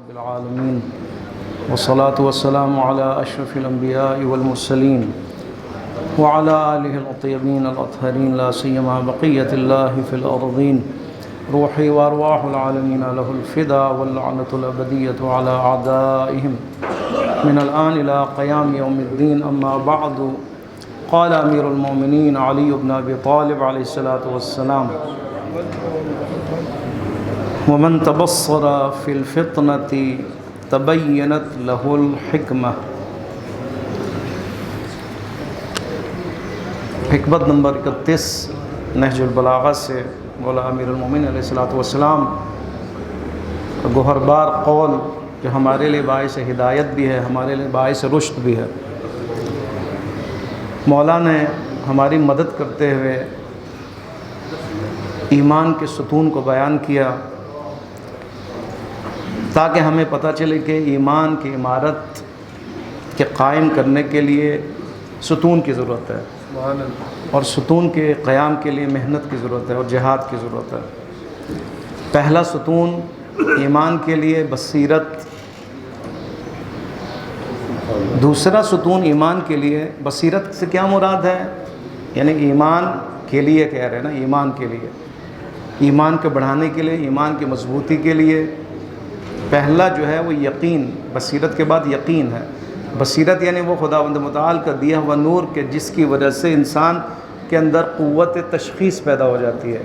رب العالمين والصلاة والسلام على أشرف الأنبياء والمرسلين وعلى آله الطيبين الأطهرين لا سيما بقية الله في الأرضين روحي وأرواح العالمين له الفداء واللعنة الأبدية على أعدائهم من الآن إلى قيام يوم الدين. أما بعد، قال أمير المؤمنين علي بن أبي طالب عليه الصلاة والسلام: ومن تبصر في الفطنة تبينت له الحكمة. حکمت نمبر 31 نہج البلاغہ سے مولا امیر المومنین علیہ الصلوۃ والسلام گوہربار قول جو ہمارے لیے باعث ہدایت بھی ہے، ہمارے لیے باعث رشد بھی ہے. مولا نے ہماری مدد کرتے ہوئے ایمان کے ستون کو بیان کیا تاکہ ہمیں پتہ چلے کہ ایمان کی عمارت کے قائم کرنے کے لیے ستون کی ضرورت ہے، اور ستون کے قیام کے لیے محنت کی ضرورت ہے اور جہاد کی ضرورت ہے. پہلا ستون ایمان کے لیے بصیرت، دوسرا ستون ایمان کے لیے بصیرت سے کیا مراد ہے؟ یعنی ایمان کے لیے کہہ رہے ہیں نا، ایمان کے لیے، ایمان کے بڑھانے کے لیے، ایمان کی مضبوطی کے لیے. پہلا جو ہے وہ یقین، بصیرت کے بعد یقین ہے. بصیرت یعنی وہ خداوند متعال کا دیا ہوا نور کہ جس کی وجہ سے انسان کے اندر قوت تشخیص پیدا ہو جاتی ہے،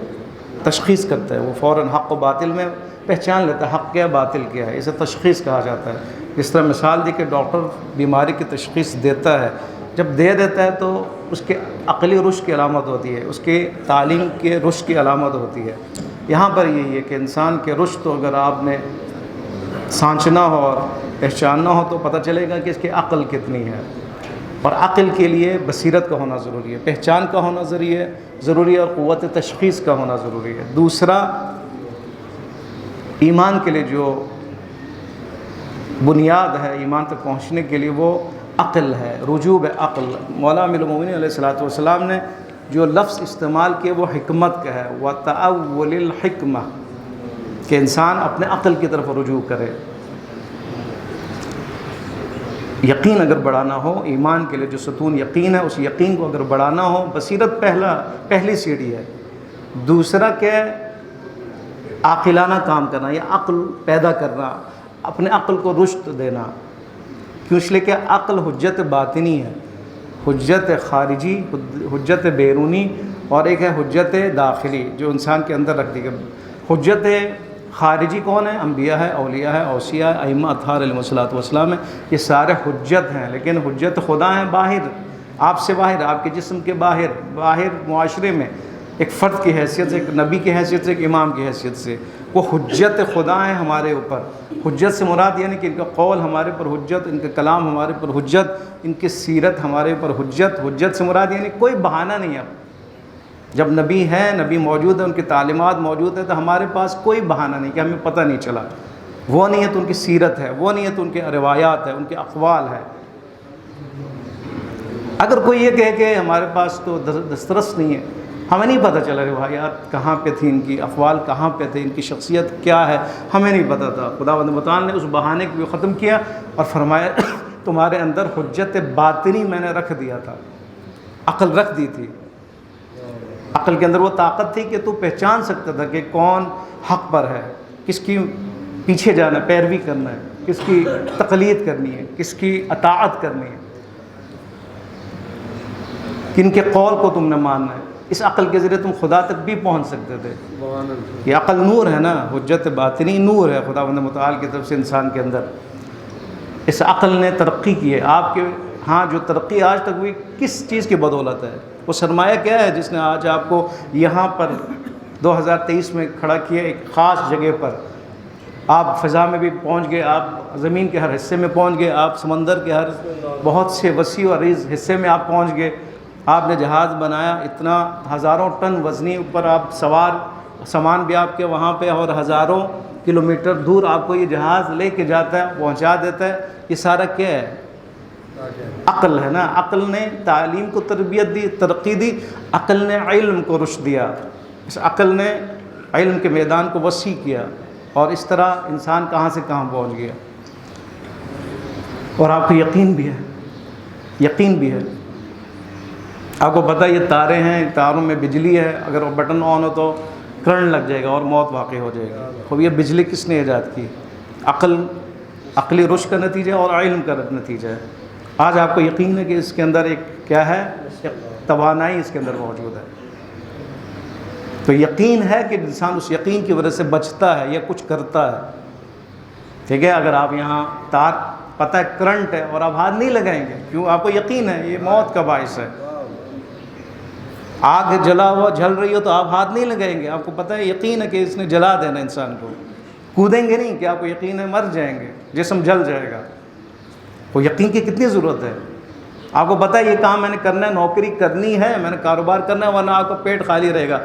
تشخیص کرتا ہے، وہ فوراً حق و باطل میں پہچان لیتا ہے، حق کیا باطل کیا ہے. اسے تشخیص کہا جاتا ہے. جس طرح مثال دی کہ ڈاکٹر بیماری کی تشخیص دیتا ہے، جب دے دیتا ہے تو اس کے عقلی رشد کی علامت ہوتی ہے، اس کے تعلیم کے رشد کی علامت ہوتی ہے. یہاں پر یہی ہے کہ انسان کے رشد تو اگر آپ نے سانچنا ہو اور پہچاننا ہو تو پتہ چلے گا کہ اس کی عقل کتنی ہے. اور عقل کے لیے بصیرت کا ہونا ضروری ہے، پہچان کا ہونا ضروری ہے اور قوت تشخیص کا ہونا ضروری ہے. دوسرا، ایمان کے لیے جو بنیاد ہے ایمان تک پہنچنے کے لیے وہ عقل ہے، رجوع عقل. مولا امیر المومنین علیہ الصلوۃ والسلام نے جو لفظ استعمال کیا وہ حکمت کا ہے، وَتَأَوُّلِ الْحِکْمَةِ، کہ انسان اپنے عقل کی طرف رجوع کرے. یقین اگر بڑھانا ہو، ایمان کے لیے جو ستون یقین ہے اس یقین کو اگر بڑھانا ہو، بصیرت پہلی سیڑھی ہے. دوسرا کیا ہے؟ عاقلانہ کام کرنا یا عقل پیدا کرنا، اپنے عقل کو رشد دینا. کیوں؟ اس لیے کہ عقل حجت باطنی ہے، حجت خارجی، حجت بیرونی، اور ایک ہے حجت داخلی جو انسان کے اندر رکھ دی گئی. حجت خارجی کون ہے؟ انبیاء ہے، اولیاء ہے، اوصیاء ہے، ائمہ اطہار علیہ الصلوۃ والسلام ہے. یہ سارے حجت ہیں، لیکن حجت خدا ہیں باہر، آپ سے باہر، آپ کے جسم کے باہر معاشرے میں ایک فرد کی حیثیت سے، ایک نبی کی حیثیت سے، ایک امام کی حیثیت سے وہ حجت خدا ہیں ہمارے اوپر. حجت سے مراد یعنی کہ ان کا قول ہمارے پر حجت، ان کا کلام ہمارے پر حجت، ان کی سیرت ہمارے پر حجت. حجت سے مراد یعنی کوئی بہانہ نہیں ہے. جب نبی ہے، نبی موجود ہے، ان کی تعلیمات موجود ہے تو ہمارے پاس کوئی بہانہ نہیں کہ ہمیں پتہ نہیں چلا. وہ نہیں ہے تو ان کی سیرت ہے، وہ نہیں ہے تو ان کے روایات ہے، ان کے اقوال ہے. اگر کوئی یہ کہے کہ ہمارے پاس تو دسترس نہیں ہے، ہمیں نہیں پتہ چلا روایات کہاں پہ تھی، ان کی اقوال کہاں پہ تھے، ان کی شخصیت کیا ہے، ہمیں نہیں پتہ تھا. خداوند متعال نے اس بہانے کو بھی ختم کیا اور فرمایا تمہارے اندر حجت باطنی میں نے رکھ دیا تھا، عقل رکھ دی تھی. عقل کے اندر وہ طاقت تھی کہ تو پہچان سکتا تھا کہ کون حق پر ہے، کس کی پیچھے جانا، پیروی کرنا ہے، کس کی تقلید کرنی ہے، کس کی اطاعت کرنی ہے، کن کے قول کو تم نے ماننا ہے. اس عقل کے ذریعے تم خدا تک بھی پہنچ سکتے تھے. یہ عقل نور ہے نا، حجت باطنی نور ہے خداوند متعال کی طرف سے انسان کے اندر. اس عقل نے ترقی کی ہے. آپ کے ہاں جو ترقی آج تک ہوئی کس چیز کی بدولت ہے؟ وہ سرمایہ کیا ہے جس نے آج آپ کو یہاں پر 2023 میں کھڑا کیا، ایک خاص جگہ پر. آپ فضا میں بھی پہنچ گئے، آپ زمین کے ہر حصے میں پہنچ گئے، آپ سمندر کے ہر بہت سے وسیع و عریض حصے میں آپ پہنچ گئے. آپ نے جہاز بنایا، اتنا ہزاروں ٹن وزنی اوپر آپ سوار، سامان بھی آپ کے وہاں پہ، اور ہزاروں کلومیٹر دور آپ کو یہ جہاز لے کے جاتا ہے، پہنچا دیتا ہے. یہ سارا کیا ہے؟ عقل ہے نا. عقل نے تعلیم کو تربیت دی، ترقی دی. عقل نے علم کو رشد دیا. اس عقل نے علم کے میدان کو وسیع کیا. اور اس طرح انسان کہاں سے کہاں پہنچ گیا. اور آپ کو یقین بھی ہے، یقین بھی ہے. آپ کو پتہ یہ تارے ہیں، تاروں میں بجلی ہے، اگر وہ بٹن آن ہو تو کرنٹ لگ جائے گا اور موت واقع ہو جائے گی. تو یہ بجلی کس نے ایجاد کی؟ عقلی رشد کا نتیجہ اور علم کا نتیجہ ہے. آج آپ کو یقین ہے کہ اس کے اندر ایک کیا ہے، توانائی اس کے اندر موجود ہے. تو یقین ہے کہ انسان اس یقین کی وجہ سے بچتا ہے یا کچھ کرتا ہے. ٹھیک ہے، اگر آپ یہاں تار پتہ ہے کرنٹ ہے اور آپ ہاتھ نہیں لگائیں گے، کیوں؟ آپ کو یقین ہے یہ موت کا باعث ہے. آگ جلا ہوا جل رہی ہو تو آپ ہاتھ نہیں لگائیں گے، آپ کو پتہ ہے یقین ہے کہ اس نے جلا دینا انسان کو. کودیں گے نہیں کہ آپ کو یقین ہے مر جائیں گے، جسم جل جائے گا. وہ یقین کی کتنی ضرورت ہے. آپ کو پتہ ہے یہ کام میں نے کرنا ہے، نوکری کرنی ہے، میں نے کاروبار کرنا ہے، ورنہ آپ کا پیٹ خالی رہے گا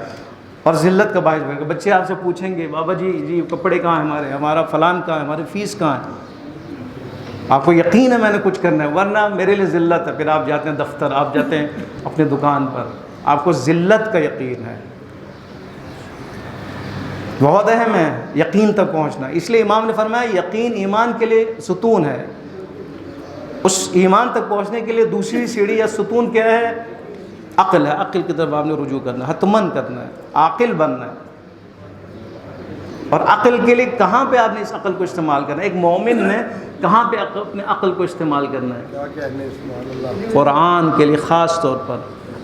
اور ذلت کا باعث بنے گا. بچے آپ سے پوچھیں گے بابا جی کپڑے کہاں ہیں ہمارا فلان کہاں ہے، ہماری فیس کہاں ہے. آپ کو یقین ہے میں نے کچھ کرنا ہے، ورنہ میرے لیے ذلت ہے. پھر آپ جاتے ہیں دفتر، آپ جاتے ہیں اپنے دکان پر، آپ کو ذلت کا یقین ہے. بہت اہم ہے یقین تک پہنچنا. اس لیے امام نے فرمایا یقین ایمان کے لیے ستون ہے. اس ایمان تک پہنچنے کے لیے دوسری سیڑھی یا ستون کیا ہے؟ عقل ہے. عقل کی طرف آپ نے رجوع کرنا ہے، حتمن کرنا ہے، عاقل بننا ہے. اور عقل کے لیے کہاں پہ آپ نے اس عقل کو استعمال کرنا ہے؟ ایک مومن نے کہاں پہ اپنے عقل کو استعمال کرنا ہے؟ قرآن کے لیے خاص طور پر.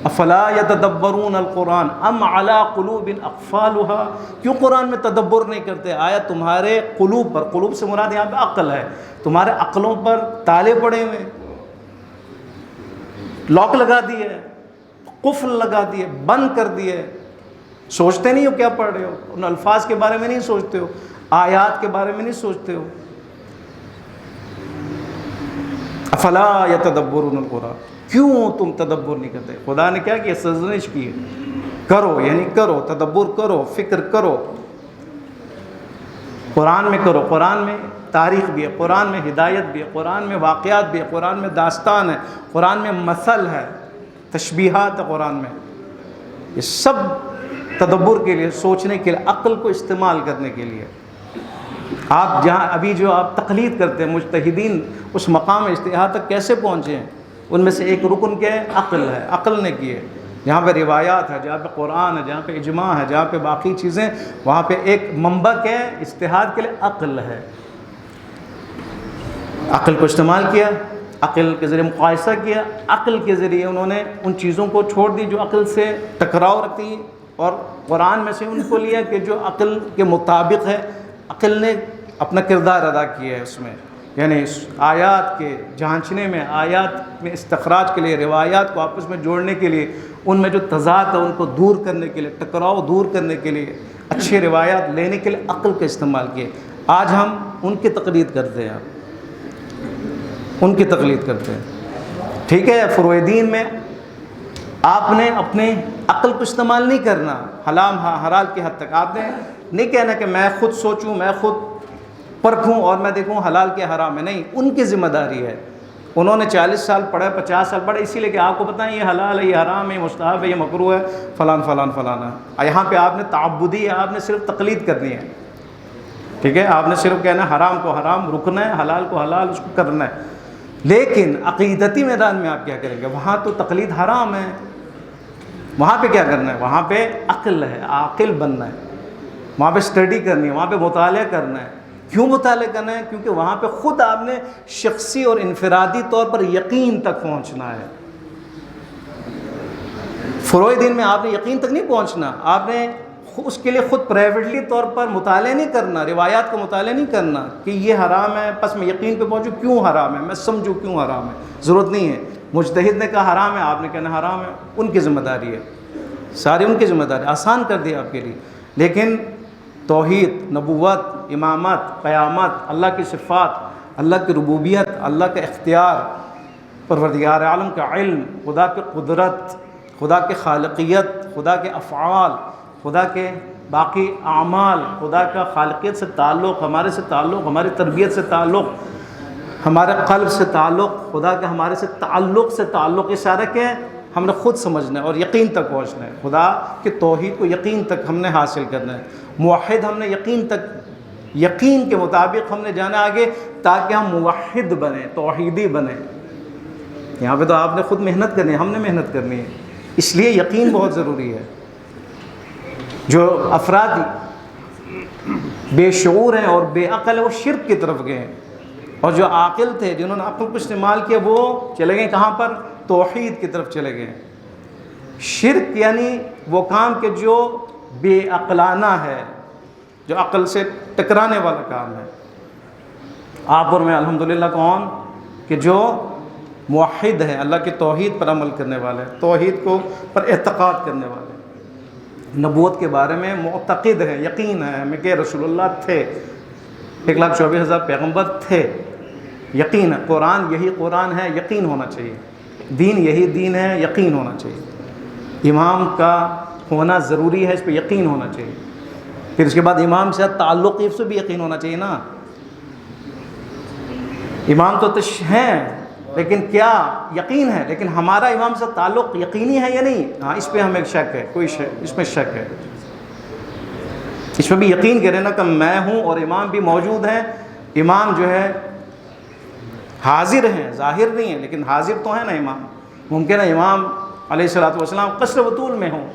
افلا یتدبرون القرآن ام علی قلوب اقفالها. کیوں قرآن میں تدبر نہیں کرتے؟ آیا تمہارے قلوب پر، قلوب سے مراد یہاں پہ عقل ہے، تمہارے عقلوں پر تالے پڑے ہوئے، لاک لگا دیے، قفل لگا دیے، بند کر دیے. سوچتے نہیں ہو کیا پڑھ رہے ہو، ان الفاظ کے بارے میں نہیں سوچتے ہو، آیات کے بارے میں نہیں سوچتے ہو. افلا یتدبرون القرآن. کیوں تم تدبر نہیں کرتے؟ خدا نے کیا کیا؟ سرزنش کی. کرو، یعنی کرو، تدبر کرو، فکر کرو، قرآن میں کرو. قرآن میں تاریخ بھی ہے، قرآن میں ہدایت بھی ہے، قرآن میں واقعات بھی ہے، قرآن میں داستان ہے، قرآن میں مثل ہے، تشبیہات ہے قرآن میں. یہ سب تدبر کے لیے، سوچنے کے لیے، عقل کو استعمال کرنے کے لیے. آپ جہاں ابھی جو آپ تقلید کرتے ہیں مجتہدین، اس مقام اجتہاد تک کیسے پہنچے ہیں؟ ان میں سے ایک رکن کیا ہے؟ عقل ہے. عقل نے کیے. جہاں پہ روایات ہے، جہاں پہ قرآن ہے، جہاں پہ اجماع ہے، جہاں پہ باقی چیزیں، وہاں پہ ایک منبع کیا ہے؟ اجتہاد کے لیے عقل ہے. عقل کو استعمال کیا، عقل کے ذریعے مقایسہ کیا، عقل کے ذریعے انہوں نے ان چیزوں کو چھوڑ دی جو عقل سے ٹکراؤ رکھتی ہیں، اور قرآن میں سے ان کو لیا کہ جو عقل کے مطابق ہے. عقل نے اپنا کردار ادا کیا ہے اس میں، یعنی اس آیات کے جھانچنے میں، آیات میں استخراج کے لیے، روایات کو آپس میں جوڑنے کے لیے، ان میں جو تضاد ہے ان کو دور کرنے کے لیے، ٹکراؤ دور کرنے کے لیے، اچھے روایات لینے کے لیے عقل کا استعمال کیے. آج ہم ان کی تقلید کرتے ہیں، ان کی تقلید کرتے ہیں. ٹھیک ہے، فروع دین میں آپ نے اپنے عقل کو استعمال نہیں کرنا حلال حلال کی حد تک. آپ نے نہیں کہنا کہ میں خود سوچوں، میں خود پرکھوں اور میں دیکھوں حلال کے حرام ہے. نہیں، ان کی ذمہ داری ہے. انہوں نے 40 سال پڑھا، 50 سال پڑھا، اسی لیے کہ آپ کو بتائیں یہ حلال ہے، یہ حرام ہے، یہ مستحب ہے، یہ مکروہ ہے، فلان فلان فلان ہے. یہاں پہ آپ نے تعبدی ہے، آپ نے صرف تقلید کرنی ہے. ٹھیک ہے، آپ نے صرف کہنا ہے حرام کو حرام رکنا ہے، حلال کو حلال اس کو کرنا ہے. لیکن عقیدتی میدان میں آپ کیا کریں گے؟ وہاں تو تقلید حرام ہے. وہاں پہ کیا کرنا ہے؟ وہاں پہ عقل ہے، عاقل بننا ہے. وہاں پہ اسٹڈی کرنی ہے، وہاں پہ مطالعہ کرنا ہے. کیوں مطالعہ کرنا ہے؟ کیونکہ وہاں پہ خود آپ نے شخصی اور انفرادی طور پر یقین تک پہنچنا ہے. فروع دین میں آپ نے یقین تک نہیں پہنچنا. آپ نے اس کے لیے خود پرائیویٹلی طور پر مطالعہ نہیں کرنا، روایات کا مطالعہ نہیں کرنا کہ یہ حرام ہے بس میں یقین پہ پہنچوں کیوں حرام ہے، میں سمجھوں کیوں حرام ہے. ضرورت نہیں ہے. مجتہد نے کہا حرام ہے، آپ نے کہنا حرام ہے. ان کی ذمہ داری ہے، ساری ان کی ذمہ داری. آسان کر دیا آپ کے لیے. لیکن توحید، نبوت، امامت، قیامت، اللہ کی صفات، اللہ کی ربوبیت، اللہ کا اختیار، پروردگار عالم کا علم، خدا کی قدرت، خدا کی خالقیت، خدا کے افعال، خدا کے باقی اعمال، خدا کا خالقیت سے تعلق، ہمارے سے تعلق، ہماری تربیت سے تعلق، ہمارے قلب سے تعلق، خدا کے ہمارے سے تعلق، یہ سارا کیا ہے؟ ہم نے خود سمجھنا ہے اور یقین تک پہنچنا ہے. خدا کے توحید کو یقین تک ہم نے حاصل کرنا ہے. موحد ہم نے یقین تک یقین کے مطابق ہم نے جانا آگے تاکہ ہم موحد بنیں، توحیدی بنیں۔ یہاں پہ تو آپ نے خود محنت کرنی ہے، ہم نے محنت کرنی ہے، اس لیے یقین بہت ضروری ہے۔ جو افراد بے شعور ہیں اور بے عقل ہیں وہ شرک کی طرف گئے ہیں، اور جو عاقل تھے جنہوں نے عقل کو استعمال کیا وہ چلے گئے کہاں پر؟ توحید کی طرف چلے گئے۔ شرک یعنی وہ کام کہ جو بے عقلانہ ہے، جو عقل سے ٹکرانے والا کام ہے۔ آپ اور میں الحمدللہ کون کہ جو موحد ہیں، اللہ کے توحید پر عمل کرنے والے، توحید کو پر اعتقاد کرنے والے، نبوت کے بارے میں معتقد ہیں، یقین ہے ہمیں کہ رسول اللہ تھے، 1,24,000 پیغمبر تھے، یقین ہے قرآن یہی قرآن ہے، یقین ہونا چاہیے، دین یہی دین ہے، یقین ہونا چاہیے، امام کا ہونا ضروری ہے، اس پہ یقین ہونا چاہیے، پھر اس کے بعد امام سے تعلق اس سے بھی یقین ہونا چاہیے نا۔ امام تو ہیں لیکن کیا یقین ہے، لیکن ہمارا امام سے تعلق یقینی ہے یا نہیں؟ ہاں اس پہ ہمیں شک ہے، کوئی اس میں شک ہے، اس میں بھی یقین کریں نا کہ میں ہوں اور امام بھی موجود ہیں، امام جو ہے حاضر ہیں، ظاہر نہیں ہیں لیکن حاضر تو ہیں نا امام۔ ممکن ہے امام علیہ الصلوۃ والسلام قصر و طول میں ہوں،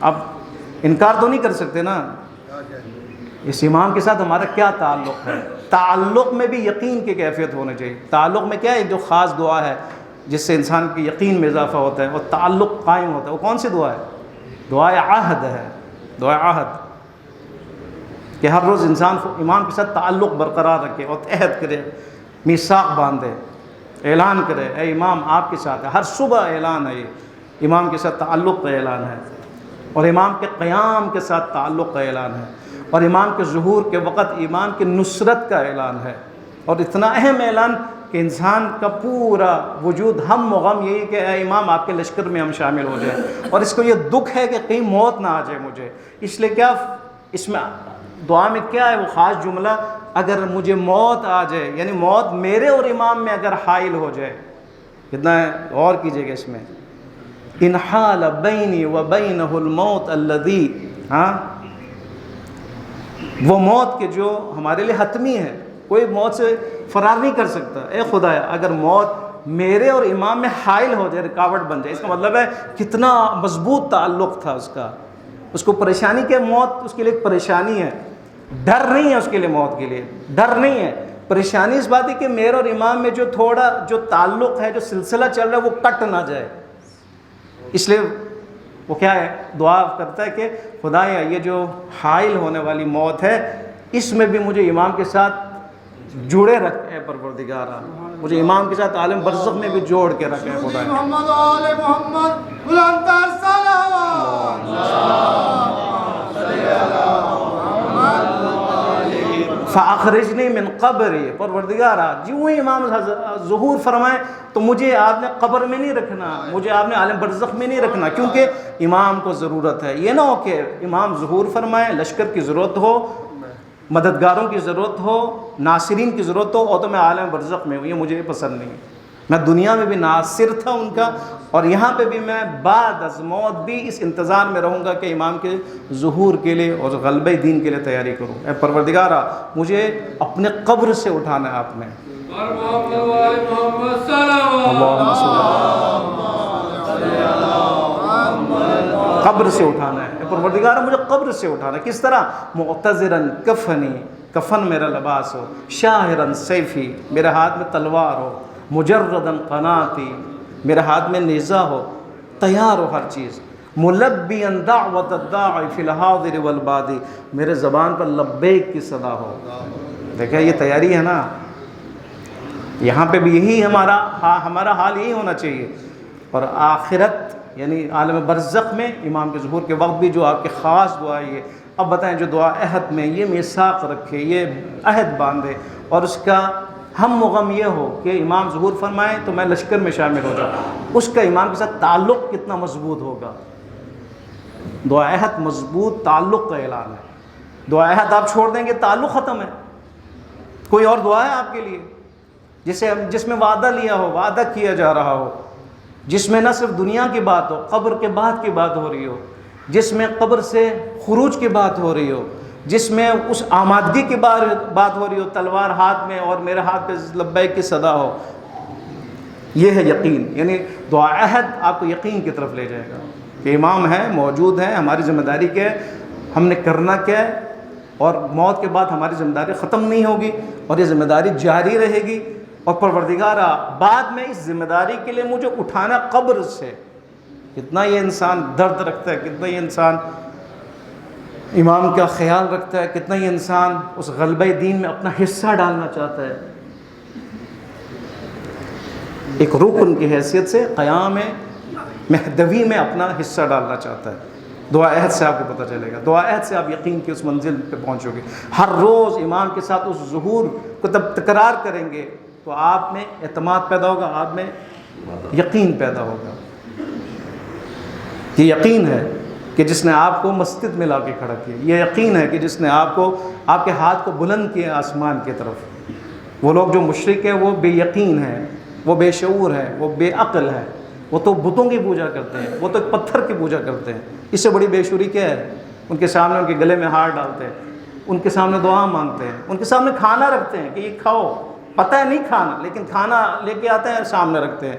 اب انکار تو نہیں کر سکتے نا۔ اس امام کے ساتھ ہمارا کیا تعلق ہے؟ تعلق میں بھی یقین کی کیفیت ہونا چاہیے۔ تعلق میں کیا ہے؟ جو خاص دعا ہے جس سے انسان کی یقین میں اضافہ ہوتا ہے اور تعلق قائم ہوتا ہے، وہ کون سی دعا ہے؟ دعائے عہد ہے، دعائے عہد، کہ ہر روز انسان امام کے ساتھ تعلق برقرار رکھے اور عہد کرے، میثاق باندھے، اعلان کرے اے امام آپ کے ساتھ ہے، ہر صبح اعلان ہے، یہ امام کے ساتھ تعلق کا اعلان ہے، اور امام کے قیام کے ساتھ تعلق کا اعلان ہے، اور امام کے ظہور کے وقت امام کی نصرت کا اعلان ہے، اور اتنا اہم اعلان کہ انسان کا پورا وجود ہم و غم یہی کہ اے امام آپ کے لشکر میں ہم شامل ہو جائیں، اور اس کو یہ دکھ ہے کہ کہیں موت نہ آ جائے مجھے، اس لیے کیا اس میں دعا میں کیا ہے وہ خاص جملہ، اگر مجھے موت آ جائے، یعنی موت میرے اور امام میں اگر حائل ہو جائے، کتنا ہے غور کیجئے گا اس میں، ان حال بینی و بینہ الموت الذی، ہاں وہ موت کہ جو ہمارے لیے حتمی ہے، کوئی موت سے فرار نہیں کر سکتا۔ اے خدایا اگر موت میرے اور امام میں حائل ہو جائے، رکاوٹ بن جائے، اس کا مطلب ہے کتنا مضبوط تعلق تھا اس کا، اس کو پریشانی کہ موت اس کے لیے ایک پریشانی ہے، ڈر نہیں ہے اس کے لیے، موت کے لیے ڈر نہیں ہے، پریشانی اس بات ہے کہ میرے اور امام میں جو تھوڑا جو تعلق ہے، جو سلسلہ چل رہا ہے وہ کٹ نہ جائے، اس لیے وہ کیا ہے دعا کرتا ہے کہ خدایا یہ جو حائل ہونے والی موت ہے اس میں بھی مجھے امام کے ساتھ جوڑے رکھ اے پروردگارا، مجھے امام کے ساتھ عالم برزخ میں بھی جوڑ کے رکھ اے خدا۔ محمد آل محمد بلند فاخرجنی من قبری، پروردگارا جو ہی امام ظہور فرمائے تو مجھے آپ نے قبر میں نہیں رکھنا، مجھے آپ نے عالم برزخ میں نہیں رکھنا، کیونکہ امام کو ضرورت ہے۔ یہ نہ ہو کہ امام ظہور فرمائے، لشکر کی ضرورت ہو، مددگاروں کی ضرورت ہو، ناصرین کی ضرورت ہو، اور تو میں عالم برزخ میں ہوں، یہ مجھے پسند نہیں ہے۔ میں دنیا میں بھی ناصر تھا ان کا، اور یہاں پہ بھی میں بعد از موت بھی اس انتظار میں رہوں گا کہ امام کے ظہور کے لیے اور غلبہ دین کے لیے تیاری کروں۔ اے پروردگارا مجھے اپنے قبر سے اٹھانا ہے آپ نے، قبر سے اٹھانا ہے۔ اے پروردگارا مجھے قبر سے اٹھانا ہے، کس طرح؟ معتذراً کفنی، کفن میرا لباس ہو، شاہراً سیفی، میرے ہاتھ میں تلوار ہو، مجرداً قناتی، میرے ہاتھ میں نیزہ ہو، تیار ہو ہر چیز، ملبیاً دعوت الداعی فی الحاضر والبادی، میرے زبان پر لبیک کی صدا ہو۔ دیکھیں یہ تیاری ہے نا، یہاں پہ بھی یہی ہمارا حال یہی ہونا چاہیے، اور آخرت یعنی عالم برزخ میں امام کے ظہور کے وقت بھی جو آپ کے خاص دعا ہے، اب بتائیں جو دعا عہد میں یہ میثاق رکھے، یہ عہد باندھے، اور اس کا ہم و غم یہ ہو کہ امام ظہور فرمائے تو میں لشکر میں شامل ہو جاؤں، اس کا امام کے ساتھ تعلق کتنا مضبوط ہوگا۔ دعا عہد مضبوط تعلق کا اعلان ہے، دعا عہد آپ چھوڑ دیں گے تعلق ختم ہے۔ کوئی اور دعا ہے آپ کے لیے جس میں وعدہ لیا ہو، وعدہ کیا جا رہا ہو، جس میں نہ صرف دنیا کی بات ہو، قبر کے بعد کی بات ہو رہی ہو، جس میں قبر سے خروج کی بات ہو رہی ہو، جس میں اس آمادگی کی بات ہو رہی ہو، تلوار ہاتھ میں اور میرے ہاتھ پہ لبیک کی صدا ہو، یہ ہے یقین. یعنی دعا عہد آپ کو یقین کی طرف لے جائے گا کہ امام ہے، موجود ہے، ہماری ذمہ داری کیا ہے، ہم نے کرنا کیا ہے، اور موت کے بعد ہماری ذمہ داری ختم نہیں ہوگی اور یہ ذمہ داری جاری رہے گی. اور پروردگارا بعد میں اس ذمہ داری کے لیے مجھے اٹھانا قبر سے. کتنا یہ انسان درد رکھتا ہے، کتنا یہ انسان امام کا خیال رکھتا ہے، کتنا یہ انسان اس غلبہ دین میں اپنا حصہ ڈالنا چاہتا ہے. ایک رکن کی حیثیت سے قیام مہدوی میں اپنا حصہ ڈالنا چاہتا ہے. دعا عہد سے آپ کو پتہ چلے گا، دعا عہد سے آپ یقین کی اس منزل پہ پہنچو گے. ہر روز امام کے ساتھ اس ظہور کو تب تکرار کریں گے تو آپ میں اعتماد پیدا ہوگا، آپ میں یقین پیدا ہوگا. یہ یقین ہے کہ جس نے آپ کو مسجد میں لا کے کھڑا کیا، یہ یقین ہے کہ جس نے آپ کے ہاتھ کو بلند کیا آسمان کی طرف. وہ لوگ جو مشرک ہیں وہ بے یقین ہیں، وہ بے شعور ہے، وہ بے عقل ہے، وہ تو بتوں کی پوجا کرتے ہیں، وہ تو ایک پتھر کی پوجا کرتے ہیں. اس سے بڑی بے شعوری کیا ہے؟ ان کے سامنے ان کے گلے میں ہار ڈالتے ہیں، ان کے سامنے دعا مانگتے ہیں، ان کے سامنے کھانا رکھتے ہیں کہ یہ کھاؤ، پتہ ہے نہیں کھانا لیکن کھانا لے کے آتے ہیں سامنے رکھتے ہیں.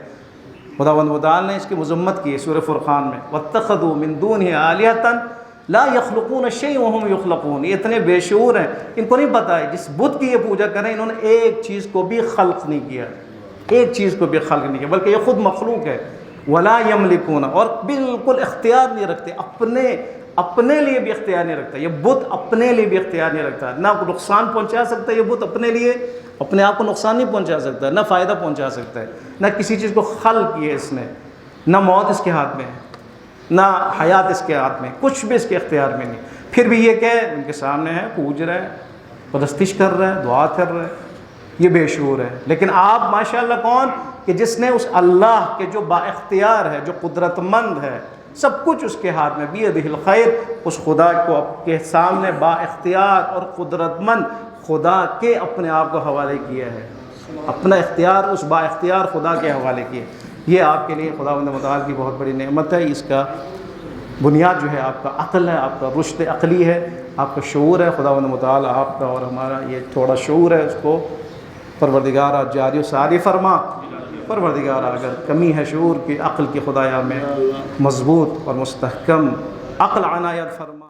خداوند متعال نے اس کی مذمت کی سورہ فرقان میں، وَاتَّخَذُوا مِن دُونِهِ آلِهَةً لَا يَخْلُقُونَ شَيْئًا وَهُمْ يُخْلَقُونَ. یہ اتنے بے شعور ہیں، ان کو نہیں پتہ ہے جس بت کی یہ پوجا کریں انہوں نے ایک چیز کو بھی خلق نہیں کیا، ایک چیز کو بھی خلق نہیں کیا، بلکہ یہ خود مخلوق ہے. وَلَا يَمْلِكُونَ، اور بالکل اختیار نہیں رکھتے، اپنے لیے بھی اختیار نہیں رکھتا. یہ بت اپنے لیے بھی اختیار نہیں رکھتا، نہ نقصان پہنچا سکتا ہے یہ بت اپنے لیے، اپنے آپ کو نقصان نہیں پہنچا سکتا، نہ فائدہ پہنچا سکتا ہے، نہ کسی چیز کو خلق کیے اس نے، نہ موت اس کے ہاتھ میں ہے، نہ حیات اس کے ہاتھ میں، کچھ بھی اس کے اختیار میں نہیں. پھر بھی یہ کہ ان کے سامنے ہے، پوج رہا ہے، پرستش کر رہا ہے، دعا کر رہا ہے، یہ بے شعور ہے. لیکن آپ ماشاءاللہ کون کہ جس نے اس اللہ کے جو با اختیار ہے، جو قدرت مند ہے، سب کچھ اس کے ہاتھ میں، بیدہ الخیر، اس خدا کو آپ کے سامنے با اختیار اور قدرت مند خدا کے اپنے آپ کو حوالے کیا ہے، اپنا اختیار اس با اختیار خدا کے حوالے کیا. یہ آپ کے لیے خداوند متعال کی بہت بڑی نعمت ہے. اس کا بنیاد جو ہے آپ کا عقل ہے، آپ کا رشد عقلی ہے، آپ کا شعور ہے. خداوند متعال آپ کا اور ہمارا یہ تھوڑا شعور ہے، اس کو پروردگارہ جاری و ساری فرما. پروردگارہ اگر کمی ہے شعور کی، عقل کی، خدایا میں مضبوط اور مستحکم عقل عنایت فرما.